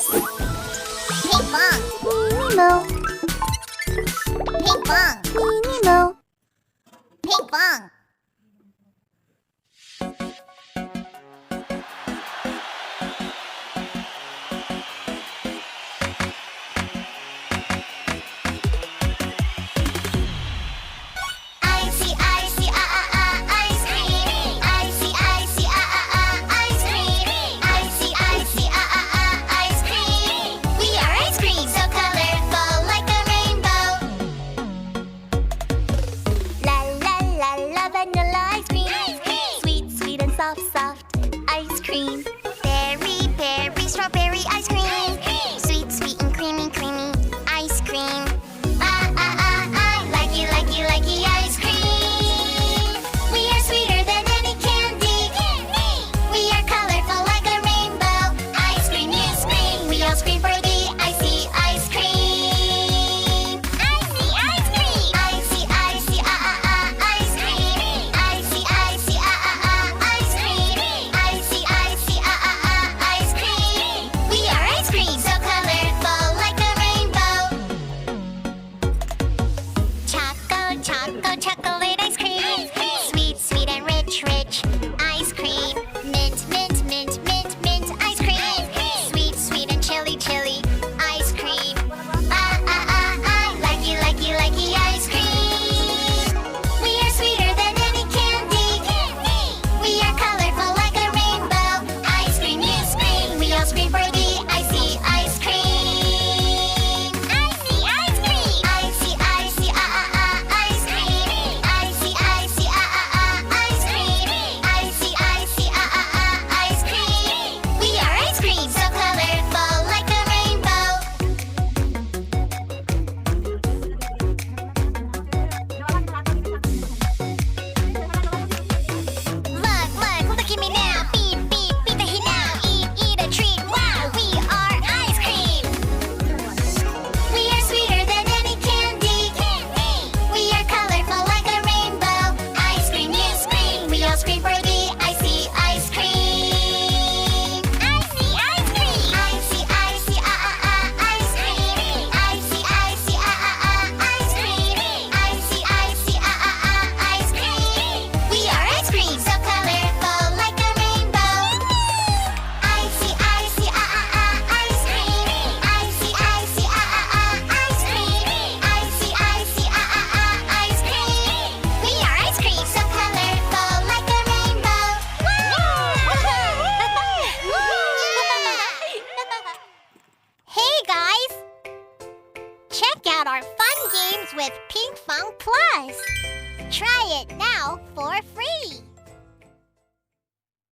Ping pong. Nemo. Ping pong. Nemo. Ping pong. Icy, icy, ice cream. Icy, icy, ice cream. Icy, icy, ice cream. We are ice cream, so colorful like a rainbow. La la la la, vanilla ice cream. Sweet, sweet and soft, soft ice cream. Berry, berry, strawberry ice cream. Sweet, sweet and creamy, creamy ice cream. Likey ice cream. We are sweeter than any candy. We are colorful like a rainbow. Ice cream, you scream. We all scream for the icy ice cream. Icy ice cream. Icy, icy, ice cream. Icy, icy, ice cream. Icy, icy, ice cream. We are ice cream, so colorful like a rainbow. Chocolate ice cream. Sweet, sweet and rich, rich ice cream. Mint, mint, mint, mint, mint ice cream. Sweet, sweet and chilly, chilly ice cream. Likey ice cream. We are sweeter than any candy. We are colorful like a rainbow. Ice cream, you scream. We all scream for the icy ice cream. Icy ice cream. Icy, icy, ice cream. Icy, icy, ice cream. Icy, icy, ice cream. We are ice cream, so colorful like a rainbow. Look at me now. Beep, beep, beep the heat now. Eat a treat. Wow, we are ice cream. We are sweeter than any candy. We are colorful like a rainbow. Ice cream, you scream. We all scream for the icy ice cream. Icy ice cream. Icy, icy, ice cream. Icy, icy, ice cream. Icy, icy, ice cream. We are ice cream, so colorful like a rainbow. Icy, icy, ice cream. Icy, icy, ice cream. Icy, icy, ice cream. We are ice cream, so colorful like a rainbow. Hey guys! Check out our fun games with Pink Funk Plus. Try it now for free.